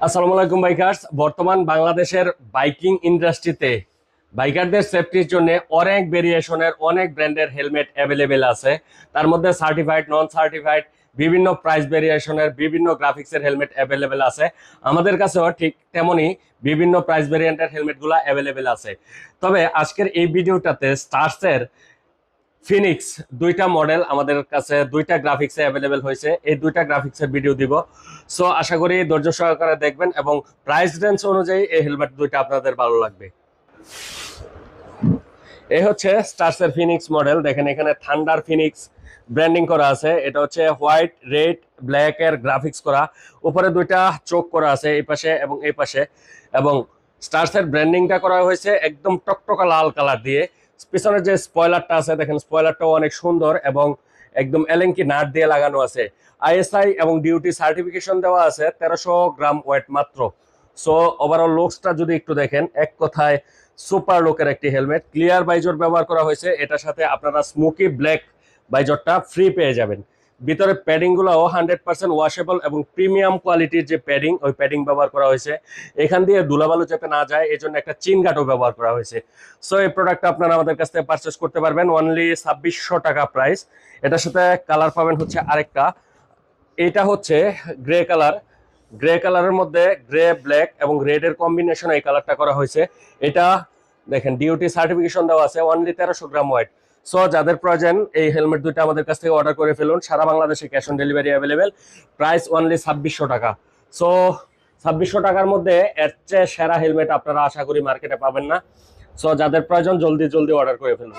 আসসালামু আলাইকুম বাইকার্স। বর্তমান বাংলাদেশের বাইকিং ইন্ডাস্ট্রিতে বাইকারদের সেফটির জন্য অনেক ভেরিয়েশনের অনেক ব্র্যান্ডের হেলমেট অ্যাভেলেবেল আছে। তার মধ্যে সার্টিফাইড, নন সার্টিফাইড, বিভিন্ন প্রাইস ভেরিয়েশনের বিভিন্ন গ্রাফিক্সের হেলমেট অ্যাভেলেবেল আছে। আমাদের কাছেও ঠিক তেমনই বিভিন্ন প্রাইস ভেরিয়েন্টের হেলমেটগুলো অ্যাভেলেবেল আছে। তবে আজকের এই ভিডিওটাতে স্টারসের ফিনিক্স দুইটা মডেল আমাদের কাছে দুইটা গ্রাফিক্সে অ্যাভেলেবেল হয়েছে, এই দুইটা গ্রাফিক্সের ভিডিও দিব। সো আশা করি ধৈর্য সহকারে দেখবেন এবং প্রাইস রেঞ্জ অনুযায়ী এই হেলমেট দুইটা আপনাদের ভালো লাগবে। এই হচ্ছে স্টারসের ফিনিক্স মডেল। দেখেন এখানে থান্ডার ফিনিক্স ব্র্যান্ডিং করা আছে। এটা হচ্ছে হোয়াইট, রেড, ব্ল্যাক এর গ্রাফিক্স করা। উপরে দুইটা চোখ করা আছে এই পাশে এবং এই পাশে, এবং স্টারসের ব্র্যান্ডিংটা করা হয়েছে একদম টকটকা লাল কালার দিয়ে। পিছনের যে স্পয়লারটা আছে দেখেন, স্পয়লারটাও অনেক সুন্দর এবং একদম এলেঙ্কি নাট দিয়ে লাগানো আছে। আইএসআই এবং ডিউটি সার্টিফিকেশন দেওয়া আছে, 1300 গ্রাম ওয়েট মাত্র। সো ওভারঅল লুকসটা যদি একটু দেখেন, এক কথায় সুপার লুকের একটি হেলমেট। ক্লিয়ার বাইজর ব্যবহার করা হয়েছে, এটার সাথে আপনারা স্মোকি ব্ল্যাক বাইজরটা ফ্রি পেয়ে যাবেন। ভিতরে প্যাডিং গুলাও 100% ওয়াশেবল এবং প্রিমিয়াম কোয়ালিটির যে প্যাডিং, ওই প্যাডিং ব্যবহার করা হয়েছে। এখান দিয়ে ধুলাবালু যাতে না যায় এই জন্য একটা চিন গাটও ব্যবহার করা হয়েছে। সো এই প্রোডাক্টটা আপনারা আমাদের কাছ থেকে পারচেস করতে পারবেন অনলি 2600 টাকা প্রাইস। এটার সাথে কালার পাবেন হচ্ছে আরেকটা, এটা হচ্ছে গ্রে কালার। গ্রে কালারের মধ্যে গ্রে, ব্ল্যাক এবং রেড এর কম্বিনেশন এই কালারটা করা হয়েছে। এটা দেখেন ডিউটি সার্টিফিকেশন দেওয়া আছে, অনলি 1300 গ্রাম ওয়েট। সো যাদের প্রয়োজন এই হেলমেট দুইটা আমাদের কাছ থেকে অর্ডার করে ফেলুন। সারা বাংলাদেশে cash on delivery available. Price only 2600 টাকা। সো 2600 টাকার মধ্যে এর চেয়ে সেরা হেলমেট আপনারা আশা করি মার্কেটে পাবেন না। সো যাদের প্রয়োজন জলদি জলদি অর্ডার করে ফেলুন।